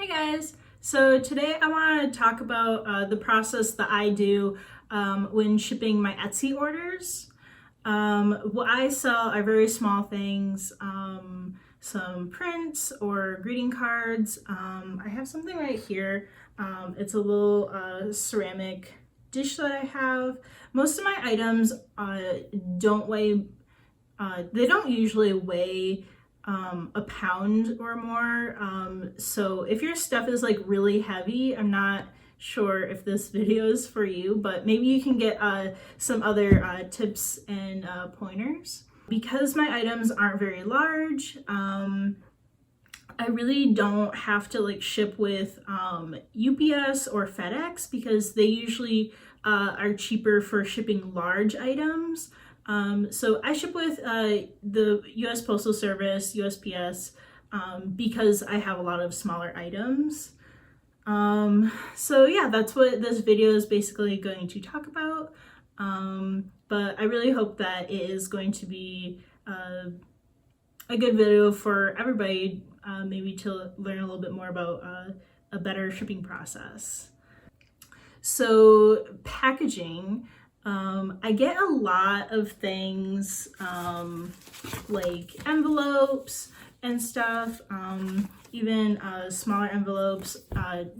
Hey guys! So today I want to talk about the process that I do when shipping my Etsy orders. What I sell are very small things, some prints or greeting cards. I have something right here. It's a little ceramic dish that I have. Most of my items don't weigh, they don't usually weigh a pound or more. So if your stuff is like really heavy, I'm not sure if this video is for you, but maybe you can get some other tips and pointers. Because my items aren't very large, I really don't have to like ship with UPS or FedEx because they usually are cheaper for shipping large items. So I ship with the US Postal Service, USPS, because I have a lot of smaller items. So yeah, that's what this video is basically going to talk about. But I really hope that it is going to be a good video for everybody, maybe to learn a little bit more about a better shipping process. So packaging. I get a lot of things like envelopes and stuff, even smaller envelopes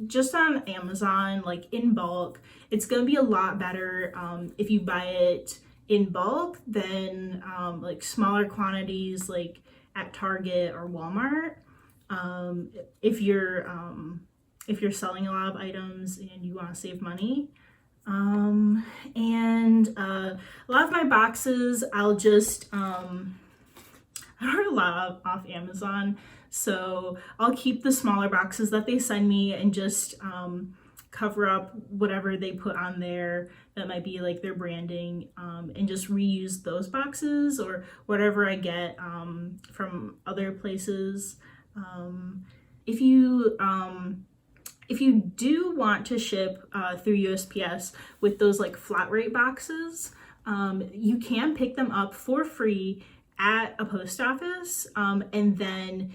just on Amazon, like in bulk. It's going to be a lot better if you buy it in bulk than like smaller quantities like at Target or Walmart. If you're selling a lot of items and you want to save money. A lot of my boxes I'll just I order a lot off Amazon, so I'll keep the smaller boxes that they send me and just cover up whatever they put on there that might be like their branding, and just reuse those boxes or whatever I get from other places. If you do want to ship through USPS with those like flat rate boxes, you can pick them up for free at a post office, and then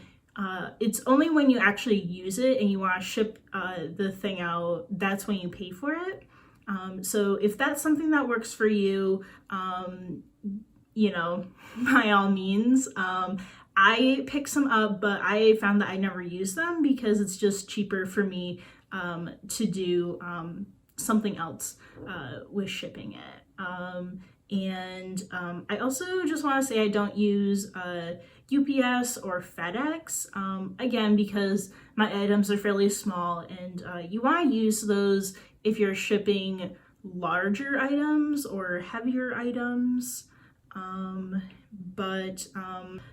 it's only when you actually use it and you want to ship the thing out, that's when you pay for it. So if that's something that works for you, you know, by all means. I pick some up, but I found that I never use them because it's just cheaper for me to do something else with shipping it. I also just want to say I don't use UPS or FedEx, again, because my items are fairly small, and you want to use those if you're shipping larger items or heavier items.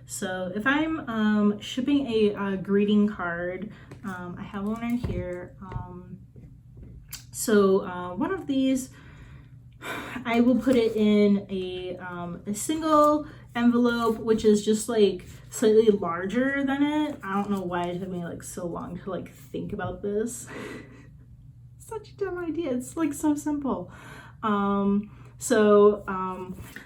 So if I'm shipping a greeting card, I have one right here. One of these, I will put it in a single envelope, which is just like slightly larger than it. I don't know why it took me like so long to like think about this. Such a dumb idea. It's like so simple.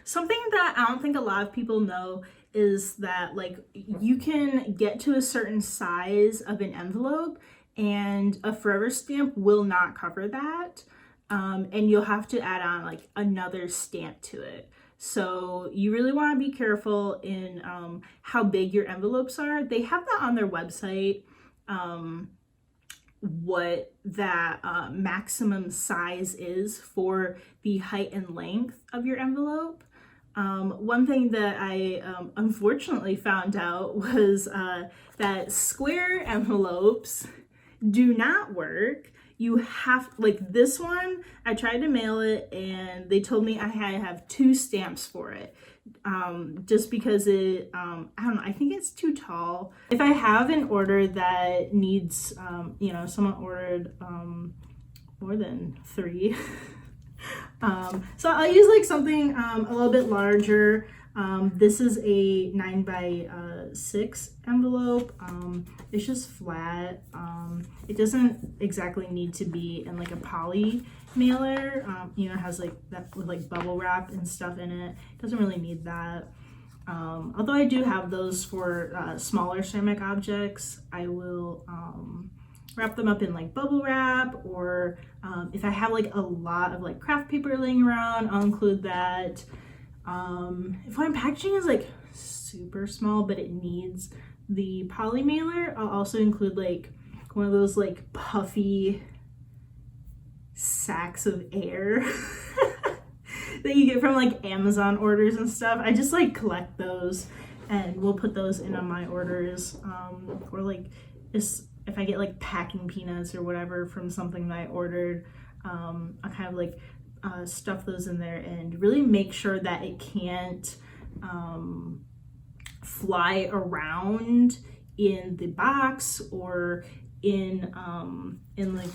Something that I don't think a lot of people know is that like you can get to a certain size of an envelope and a forever stamp will not cover that. And you'll have to add on like another stamp to it. So you really want to be careful in how big your envelopes are. They have that on their website. What that maximum size is for the height and length of your envelope. One thing that I unfortunately found out was that square envelopes do not work. You have, like this one, I tried to mail it and they told me I had to have 2 stamps for it. Just because it, I don't know, I think it's too tall. If I have an order that needs, you know, someone ordered more than 3. So I'll use like something a little bit larger. This is a 9x6 envelope. It's just flat. It doesn't exactly need to be in like a poly mailer. You know, it has like that with like bubble wrap and stuff in it. It doesn't really need that. Although I do have those for smaller ceramic objects. I will wrap them up in like bubble wrap, or if I have like a lot of like craft paper laying around, I'll include that. If my packaging is like super small but it needs the poly mailer, I'll also include like one of those like puffy sacks of air that you get from like Amazon orders and stuff. I just like collect those and we'll put those in on my orders. Or like if I get like packing peanuts or whatever from something that I ordered, I'll kind of like stuff those in there and really make sure that it can't fly around in the box or in like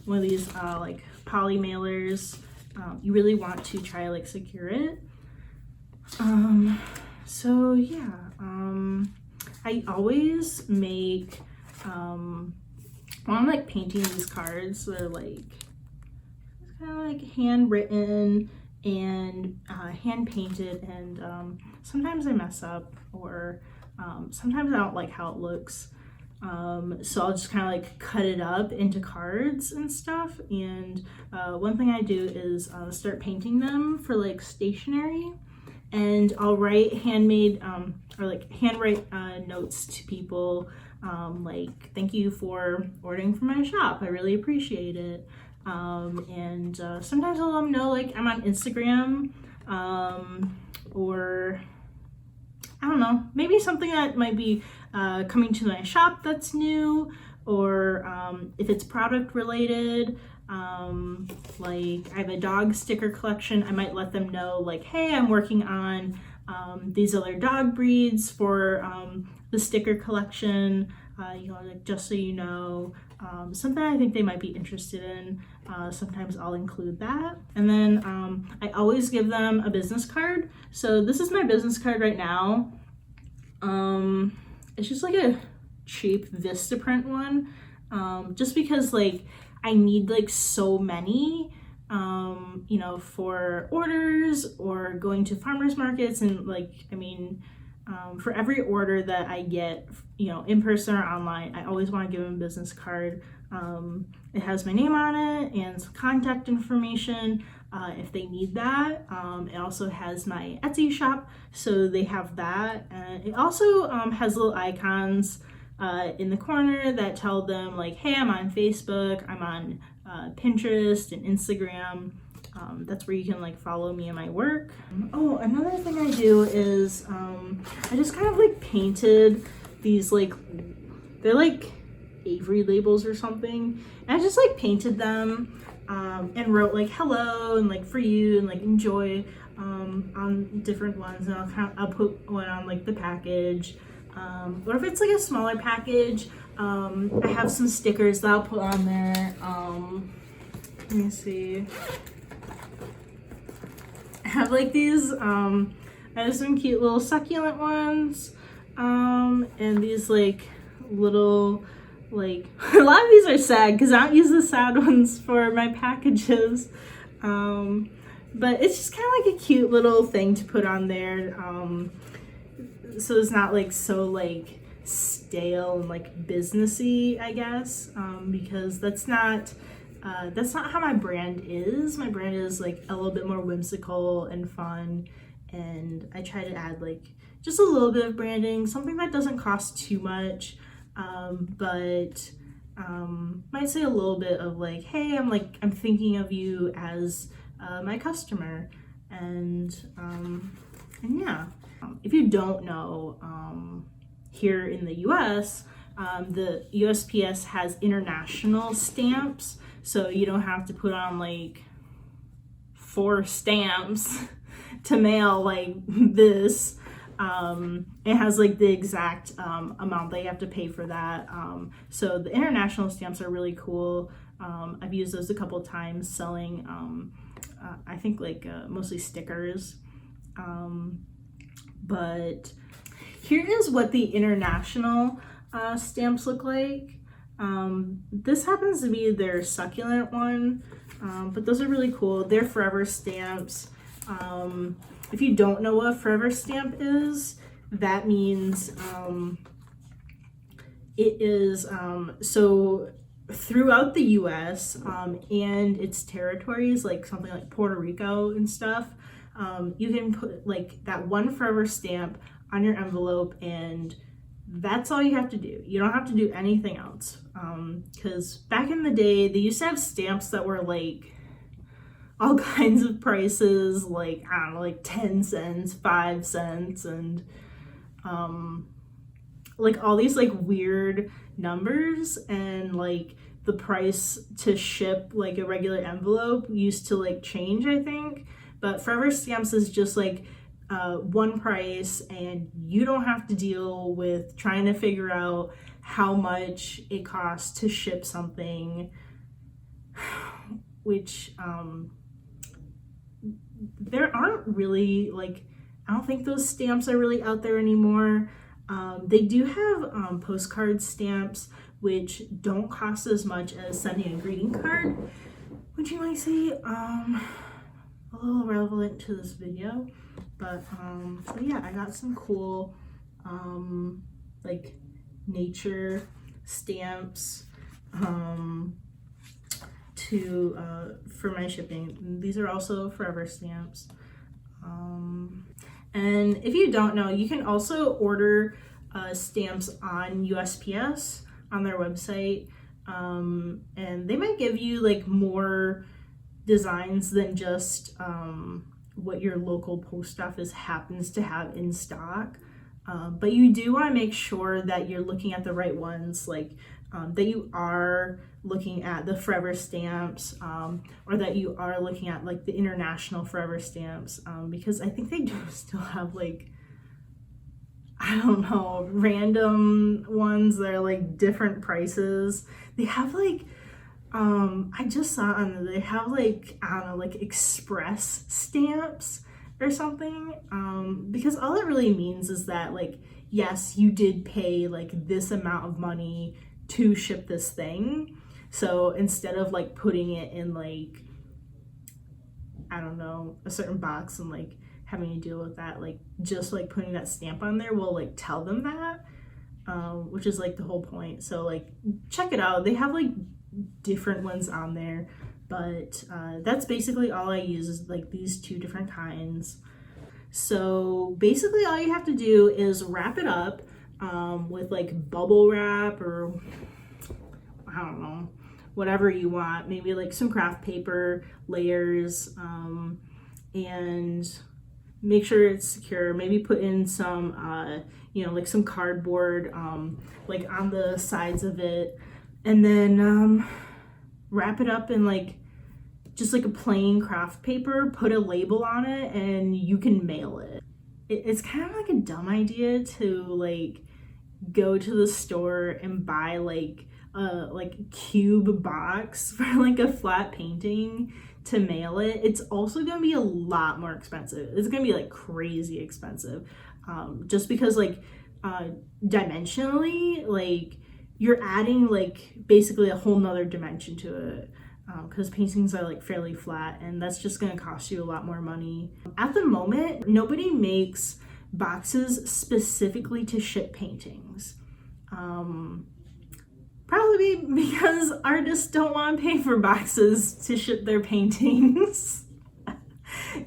one of these like poly mailers. You really want to try like secure it. So yeah, I always make when I'm like painting these cards, they're like kind of like handwritten and hand painted, and sometimes I mess up, or sometimes I don't like how it looks. So I'll just kind of like cut it up into cards and stuff. And one thing I do is start painting them for like stationery, and I'll write handmade or like handwrite notes to people, like, thank you for ordering from my shop, I really appreciate it. And sometimes I'll let them know like I'm on Instagram, or I don't know, maybe something that might be coming to my shop that's new, or if it's product related, like I have a dog sticker collection, I might let them know like, hey, I'm working on these other dog breeds for the sticker collection, you know, like, just so you know, something I think they might be interested in. Sometimes I'll include that. And then I always give them a business card. So this is my business card right now. It's just like a cheap Vistaprint one, just because like I need like so many, you know, for orders or going to farmers markets, and like, I mean, for every order that I get, you know, in person or online, I always want to give them a business card. It has my name on it and some contact information if they need that. It also has my Etsy shop, so they have that. And it also has little icons in the corner that tell them like, hey, I'm on Facebook, I'm on Pinterest and Instagram. That's where you can like follow me and my work. Oh, another thing I do is I just kind of like painted these, like, they're like Avery labels or something, and I just like painted them and wrote like hello and like for you and like enjoy on different ones, and I'll put one on like the package, or if it's like a smaller package, I have some stickers that I'll put on there. Let me see. I have like these, I have some cute little succulent ones, and these like little, like, a lot of these are sad because I don't use the sad ones for my packages, but it's just kind of like a cute little thing to put on there, so it's not like so like stale and like businessy, I guess, because that's not how my brand is. My brand is like a little bit more whimsical and fun, and I try to add like just a little bit of branding, something that doesn't cost too much, but might say a little bit of like, hey, I'm thinking of you as my customer, and yeah. If you don't know, here in the US, the USPS has international stamps, so you don't have to put on like 4 stamps to mail like this. It has like the exact amount that you have to pay for that. So the international stamps are really cool. I've used those a couple times selling, I think like mostly stickers. But here is what the international stamps look like. This happens to be their succulent one, but those are really cool. They're forever stamps. If you don't know what a forever stamp is, that means it is, so throughout the US and its territories, like something like Puerto Rico and stuff. You can put like that one forever stamp on your envelope, and that's all you have to do. You don't have to do anything else. Because back in the day, they used to have stamps that were like all kinds of prices, like, I don't know, like 10 cents, 5 cents, and like all these like weird numbers, and like the price to ship like a regular envelope used to like change, I think. But forever stamps is just like one price, and you don't have to deal with trying to figure out how much it costs to ship something, which there aren't really, like, I don't think those stamps are really out there anymore. They do have postcard stamps, which don't cost as much as sending a greeting card, which you might see a little relevant to this video. But so yeah, I got some cool like nature stamps for my shipping. These are also forever stamps. And if you don't know, you can also order stamps on USPS on their website, and they might give you like more designs than just what your local post office happens to have in stock. But you do want to make sure that you're looking at the right ones, like that you are looking at the forever stamps, or that you are looking at like the international forever stamps, because I think they do still have like, I don't know, random ones that are like different prices. They have like I just saw on, they have like, I don't know, like express stamps or something, because all it really means is that, like, yes, you did pay like this amount of money to ship this thing. So instead of like putting it in like, I don't know, a certain box and like having to deal with that, like just like putting that stamp on there will like tell them that, which is like the whole point. So like check it out. They have like different ones on there, but that's basically all I use is like these two different kinds. So basically all you have to do is wrap it up with like bubble wrap, or I don't know, whatever you want, maybe like some craft paper layers, and make sure it's secure. Maybe put in some you know, like some cardboard like on the sides of it, and then wrap it up in like just like a plain craft paper, put a label on it, and you can mail it. It's kind of like a dumb idea to like go to the store and buy like a cube box for like a flat painting to mail it. It's also gonna be a lot more expensive. It's gonna be like crazy expensive, just because like dimensionally, like you're adding like basically a whole nother dimension to it, because paintings are like fairly flat, and that's just going to cost you a lot more money. At the moment, nobody makes boxes specifically to ship paintings, probably because artists don't want to pay for boxes to ship their paintings.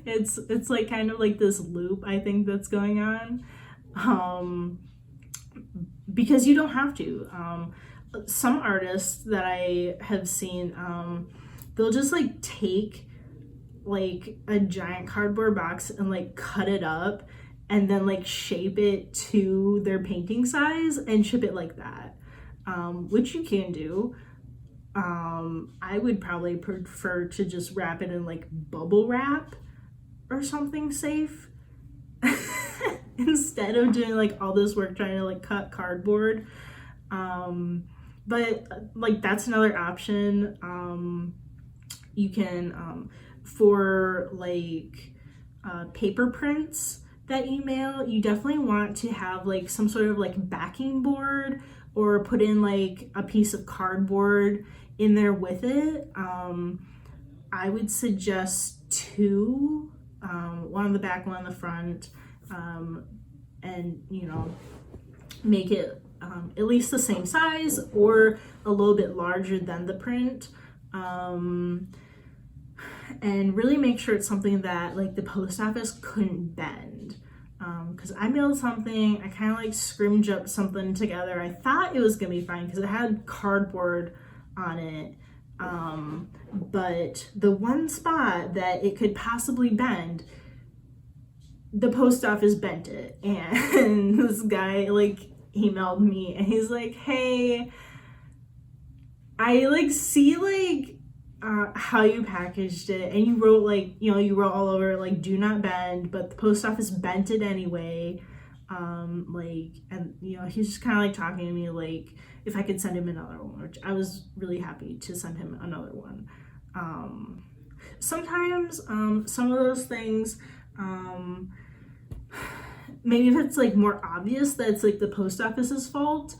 It's like kind of like this loop, I think, that's going on, because you don't have to. Some artists that I have seen, they'll just like take like a giant cardboard box and like cut it up and then like shape it to their painting size and ship it like that, which you can do. I would probably prefer to just wrap it in like bubble wrap or something safe instead of doing like all this work trying to like cut cardboard. But like that's another option. You can for like paper prints that you mail, you definitely want to have like some sort of like backing board, or put in like a piece of cardboard in there with it. I would suggest two, one on the back, one on the front, and you know, make it at least the same size or a little bit larger than the print. And really make sure it's something that like the post office couldn't bend. Because I mailed something, I kind of like scrimmed up something together. I thought it was gonna be fine because it had cardboard on it. But the one spot that it could possibly bend, the post office bent it. And this guy like emailed me and he's like, hey, I like see like how you packaged it, and you wrote like, you know, you wrote all over like do not bend, but the post office bent it anyway. Like, and you know, he's just kind of like talking to me like if I could send him another one, which I was really happy to send him another one. Sometimes some of those things, maybe if it's like more obvious that it's like the post office's fault,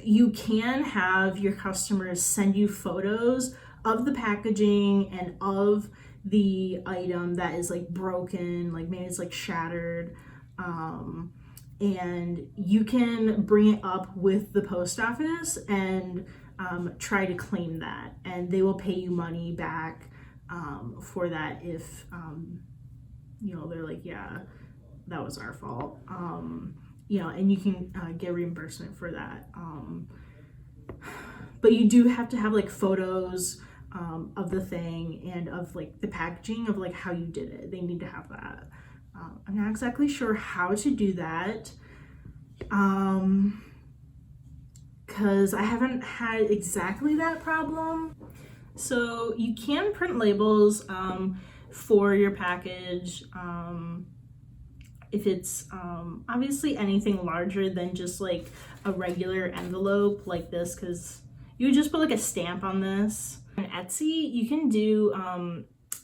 you can have your customers send you photos of the packaging and of the item that is like broken, like maybe it's like shattered, and you can bring it up with the post office and try to claim that, and they will pay you money back for that if you know, they're like, yeah, that was our fault. You know, and you can get reimbursement for that. But you do have to have like photos of the thing and of like the packaging of like how you did it. They need to have that. I'm not exactly sure how to do that because I haven't had exactly that problem. So you can print labels for your package. If it's obviously anything larger than just like a regular envelope like this, because you would just put like a stamp on this. On Etsy, you can do,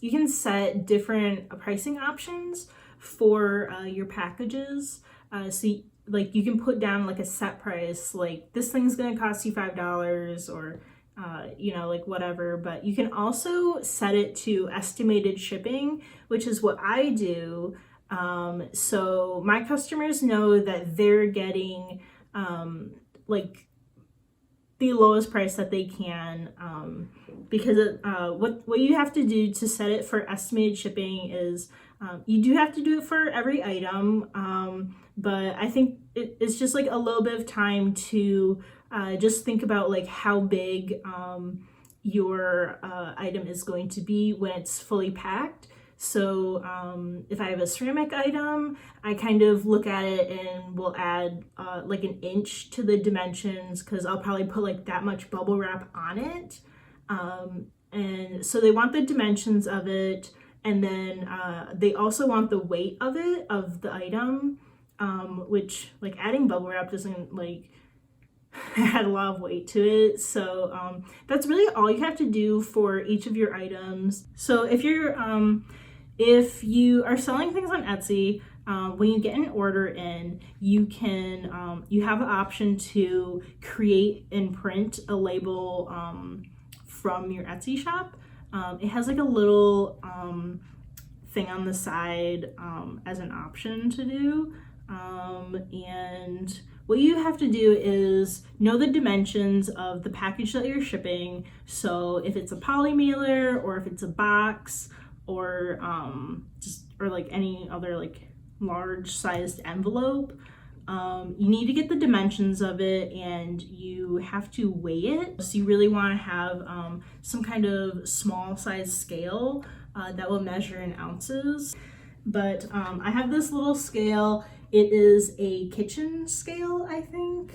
you can set different pricing options for your packages. So like you can put down like a set price, like this thing's gonna cost you $5 or you know, like whatever, but you can also set it to estimated shipping, which is what I do. So my customers know that they're getting like the lowest price that they can, because what you have to do to set it for estimated shipping is you do have to do it for every item, but I think it's just like a little bit of time to just think about like how big your item is going to be when it's fully packed. So if I have a ceramic item, I kind of look at it and will add like an inch to the dimensions, because I'll probably put like that much bubble wrap on it. And so they want the dimensions of it, and then they also want the weight of it, of the item, which like adding bubble wrap doesn't like add a lot of weight to it. So that's really all you have to do for each of your items. So if you are selling things on Etsy, when you get an order in, you can you have an option to create and print a label from your Etsy shop. It has like a little thing on the side as an option to do, and what you have to do is know the dimensions of the package that you're shipping. So if it's a poly mailer or if it's a box, or or like any other like large sized envelope, you need to get the dimensions of it, and you have to weigh it. So you really want to have some kind of small size scale that will measure in ounces. But I have this little scale. It is a kitchen scale, I think,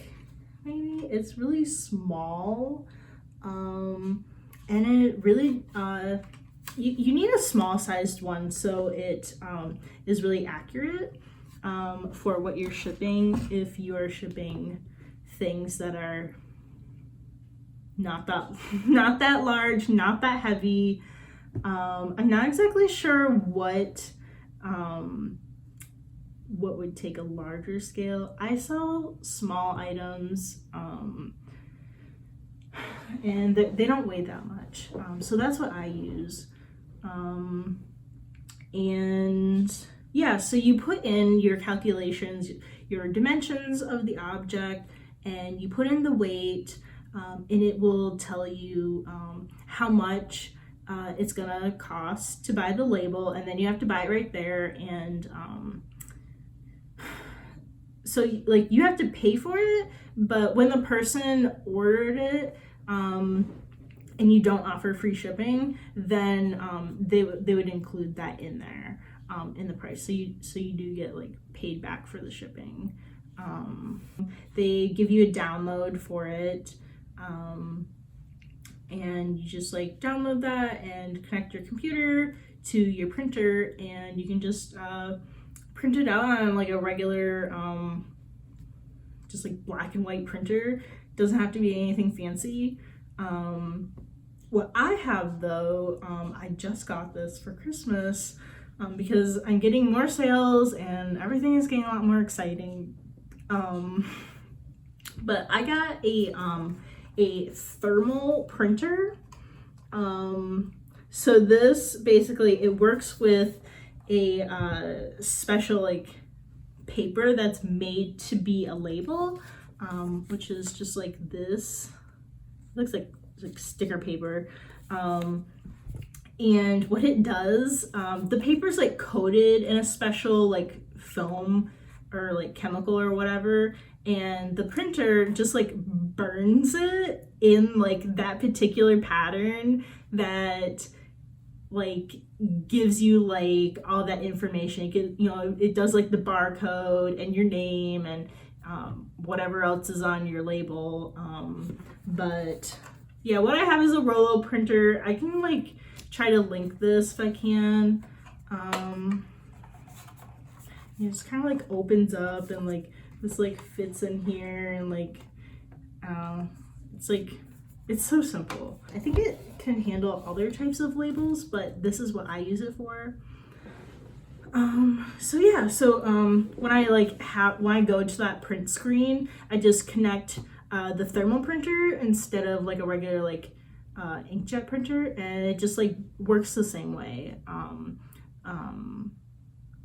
maybe. It's really small, and it really you need a small sized one so it is really accurate for what you're shipping. If you are shipping things that are not that large, not that heavy, I'm not exactly sure what would take a larger scale. I sell small items, and they don't weigh that much, so that's what I use. And yeah, so you put in your calculations, your dimensions of the object, and you put in the weight, and it will tell you how much it's gonna cost to buy the label, and then you have to buy it right there. And so like you have to pay for it, but when the person ordered it and you don't offer free shipping, then they would include that in there in the price. So you do get like paid back for the shipping. They give you a download for it, and you just like download that and connect your computer to your printer, and you can just print it out on like a regular just like black and white printer. Doesn't have to be anything fancy. What I have though, I just got this for Christmas because I'm getting more sales and everything is getting a lot more exciting. But I got a thermal printer. So this basically, it works with a special like paper that's made to be a label, which is just like this. It looks like sticker paper. And what it does, the paper's like coated in a special like film or like chemical or whatever, and the printer just like burns it in like that particular pattern that like gives you like all that information. It does like the barcode and your name and whatever else is on your label. But yeah, what I have is a Rollo printer. I can like try to link this if I can. It just kind of like opens up, and like this like fits in here, and like it's so simple. I think it can handle other types of labels, but this is what I use it for. When I go to that print screen, I just connect the thermal printer instead of like a regular like inkjet printer, and it just like works the same way.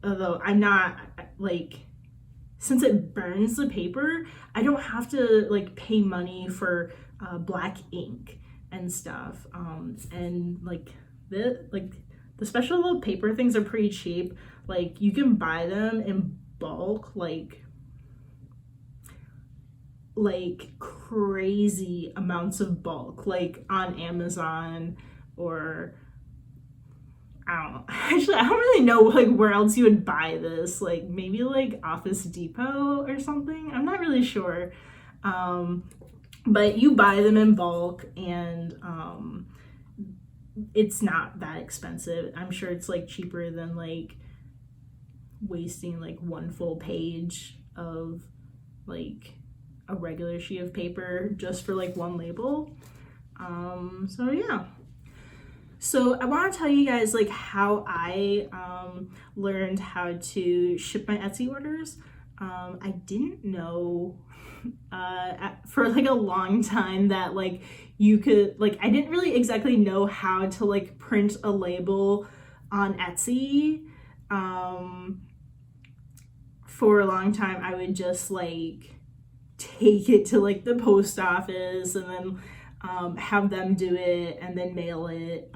Although I'm not like, since it burns the paper, I don't have to like pay money for black ink and stuff. And like the special little paper things are pretty cheap. Like you can buy them in bulk, like crazy amounts of bulk, like on Amazon, or I don't know. Actually, I don't really know like where else you would buy this. Like maybe like Office Depot or something. I'm not really sure. But you buy them in bulk, and it's not that expensive. I'm sure it's like cheaper than like wasting like one full page of like a regular sheet of paper just for like one label. So yeah. So I want to tell you guys like how I learned how to ship my Etsy orders. I didn't know for like a long time that like you could like, I didn't really exactly know how to like print a label on Etsy. For a long time I would just like take it to like the post office and then have them do it and then mail it.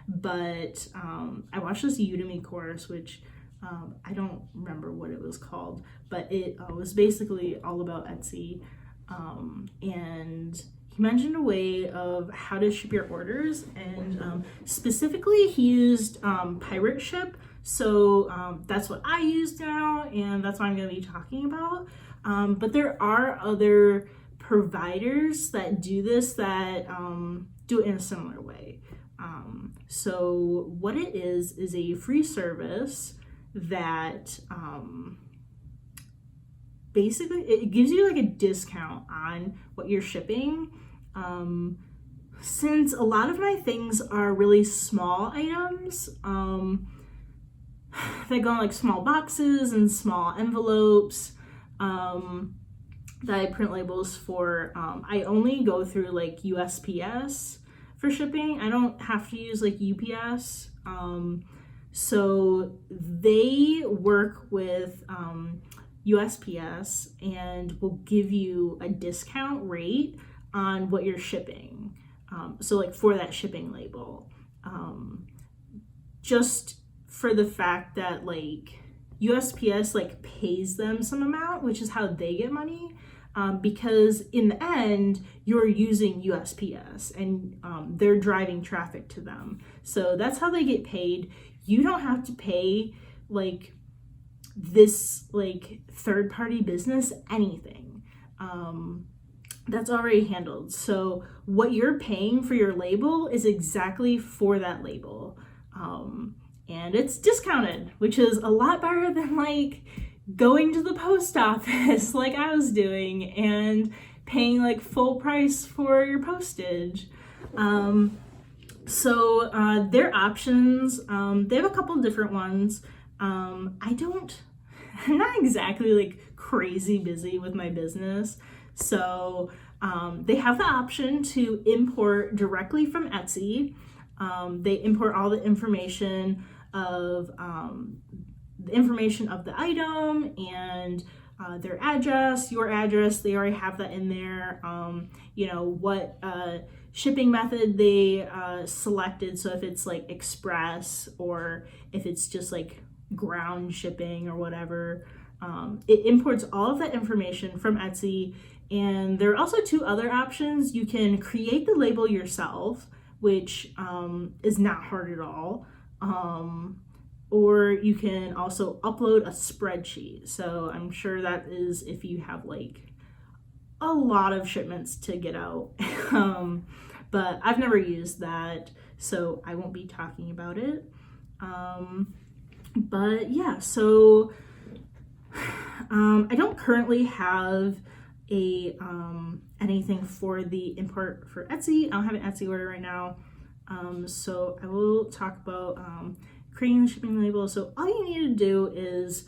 But I watched this Udemy course, which I don't remember what it was called, but it was basically all about Etsy. And he mentioned a way of how to ship your orders, and specifically he used Pirate Ship. So that's what I use now, and that's what I'm going to be talking about. But there are other providers that do this that do it in a similar way. So what it is a free service that basically it gives you like a discount on what you're shipping. Since a lot of my things are really small items, they go in like small boxes and small envelopes, that I print labels for. I only go through like USPS for shipping. I don't have to use like UPS. So they work with USPS and will give you a discount rate on what you're shipping. So like for that shipping label, just for the fact that like USPS like pays them some amount, which is how they get money. Because in the end, you're using USPS and they're driving traffic to them. So that's how they get paid. You don't have to pay like this like third-party business anything. That's already handled. So what you're paying for your label is exactly for that label. And it's discounted, which is a lot better than like going to the post office like I was doing and paying like full price for your postage. So their options, they have a couple different ones. I'm not exactly like crazy busy with my business. So they have the option to import directly from Etsy. They import all the information of the item and their address, your address. They already have that in there. What shipping method they selected. So if it's like express or if it's just like ground shipping or whatever, it imports all of that information from Etsy. And there are also two other options. You can create the label yourself, which is not hard at all. Or you can also upload a spreadsheet. So I'm sure that is if you have like a lot of shipments to get out. But I've never used that, so I won't be talking about it. But yeah, so I don't currently have anything for the import for Etsy. I don't have an Etsy order right now. So I will talk about creating the shipping label. So all you need to do is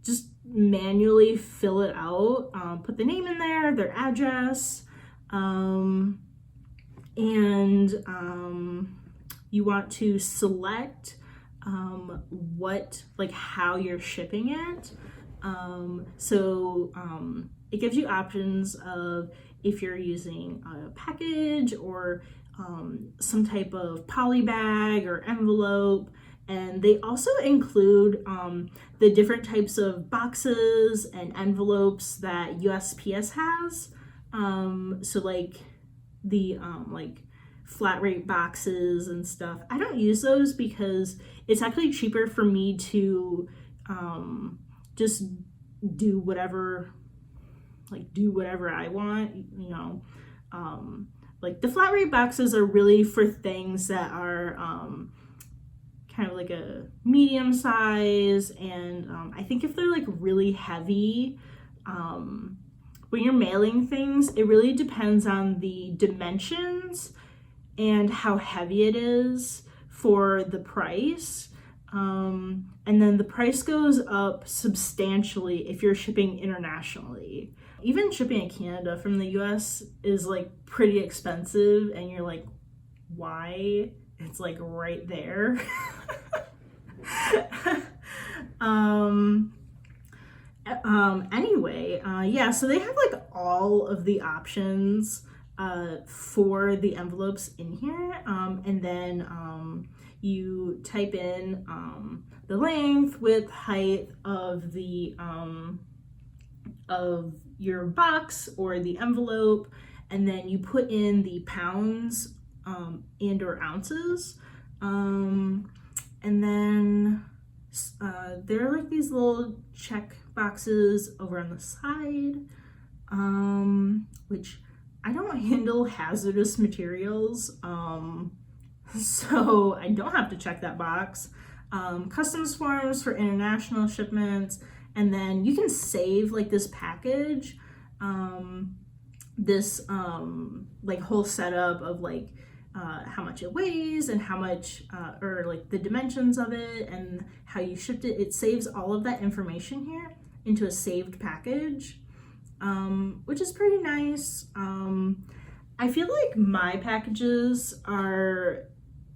just manually fill it out, put the name in there, their address, and you want to select how you're shipping it. It gives you options of if you're using a package or some type of poly bag or envelope. And they also include the different types of boxes and envelopes that USPS has. So like the flat rate boxes and stuff. I don't use those because it's actually cheaper for me to just do whatever I want, like the flat rate boxes are really for things that are kind of like a medium size, and I think if they're like really heavy, when you're mailing things, it really depends on the dimensions and how heavy it is for the price. And then the price goes up substantially if you're shipping internationally. Even shipping in Canada from the US is like pretty expensive, and you're like, why? It's like right there. So they have like all of the options for the envelopes in here, and then you type in the length, width, height of the of your box or the envelope, and then you put in the pounds and or ounces, and then there are like these little check boxes over on the side, which I don't handle hazardous materials, so I don't have to check that box. Customs forms for international shipments, and then you can save like this package, this like whole setup of like how much it weighs and how much or like the dimensions of it and how you shipped it. It saves all of that information here into a saved package, which is pretty nice. I feel like my packages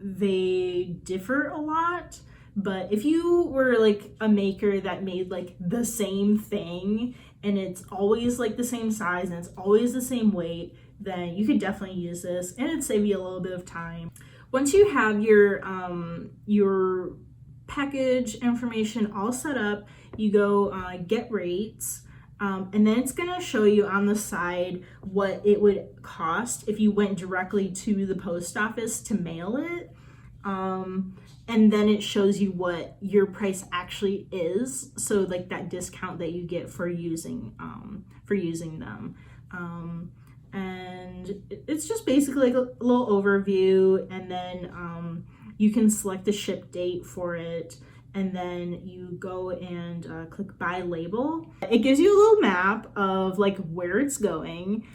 they differ a lot But if you were like a maker that made like the same thing and it's always like the same size and it's always the same weight, then you could definitely use this and it'd save you a little bit of time. Once you have your package information all set up, you go get rates, and then it's gonna show you on the side what it would cost if you went directly to the post office to mail it. And then it shows you what your price actually is, so like that discount that you get for using them. And it's just basically like a little overview, and then you can select the ship date for it, and then you go and click buy label. It gives you a little map of like where it's going,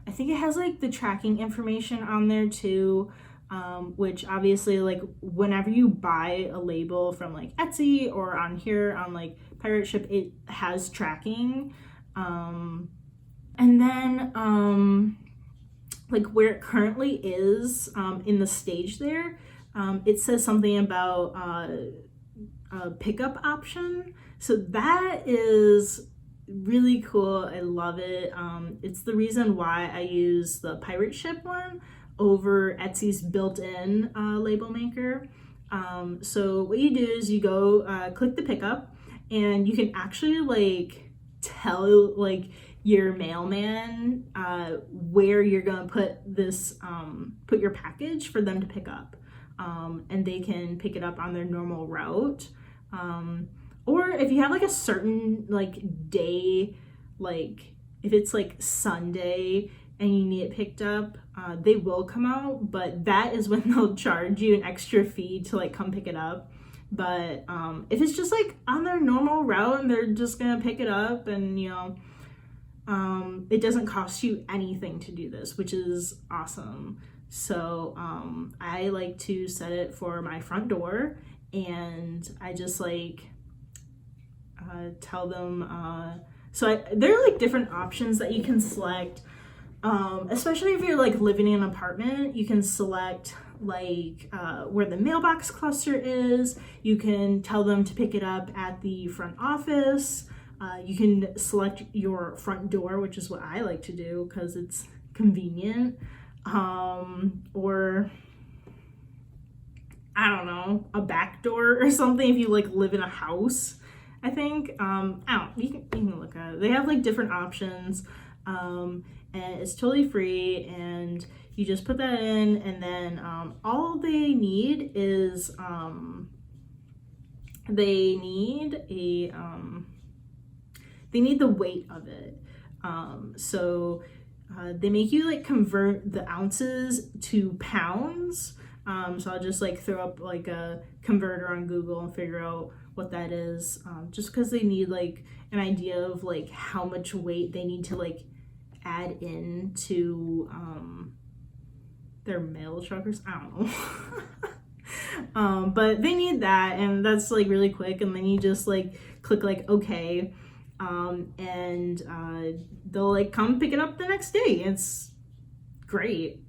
I think it has like the tracking information on there too, which obviously like whenever you buy a label from like Etsy or on here on like Pirate Ship, it has tracking. And then like where it currently is in the stage there, it says something about a pickup option. So that is really cool. I love it. It's the reason why I use the Pirate Ship one over Etsy's built-in label maker. So what you do is you go click the pickup, and you can actually like tell like your mailman where you're gonna put this put your package for them to pick up, and they can pick it up on their normal route. Or if you have like a certain like day, like if it's like Sunday and you need it picked up, they will come out, but that is when they'll charge you an extra fee to like come pick it up. But if it's just like on their normal route and they're just gonna pick it up, and you know, it doesn't cost you anything to do this, which is awesome. So I like to set it for my front door, and I just like tell them, there are like different options that you can select, especially if you're like living in an apartment. You can select like where the mailbox cluster is. You can tell them to pick it up at the front office. You can select your front door, which is what I like to do because it's convenient. Or I don't know, a back door or something if you like live in a house. I think, you can look at it. They have like different options, and it's totally free, and you just put that in, and then all they need is they need the weight of it. So they make you like convert the ounces to pounds. So I'll just like throw up like a converter on Google and figure out what that is, just because they need like an idea of like how much weight they need to like add in to their mail truckers. I don't know. But they need that, and that's like really quick, and then you just like click like okay, and they'll like come pick it up the next day. It's great.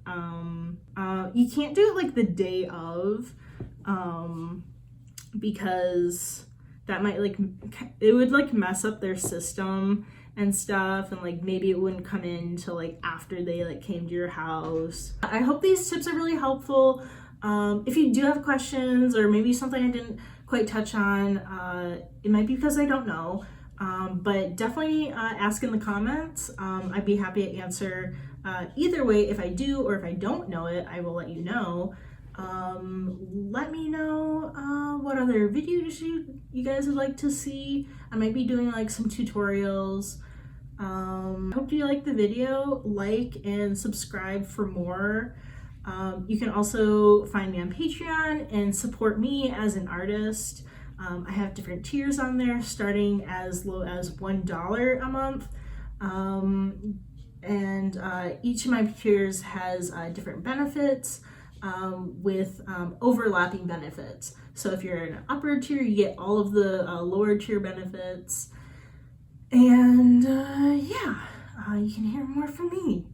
You can't do it like the day of, because that might like, it would like mess up their system and stuff, and like maybe it wouldn't come in till like after they like came to your house. I hope these tips are really helpful. If you do have questions or maybe something I didn't quite touch on, it might be because I don't know, but definitely ask in the comments. I'd be happy to answer either way. If I do or if I don't know it, I will let you know. Let me know what other videos you guys would like to see. I might be doing like some tutorials. Hope you liked the video. Like and subscribe for more. You can also find me on Patreon and support me as an artist. I have different tiers on there, starting as low as $1 a month. And each of my tiers has different benefits, with overlapping benefits. So if you're in an upper tier, you get all of the lower tier benefits. And you can hear more from me.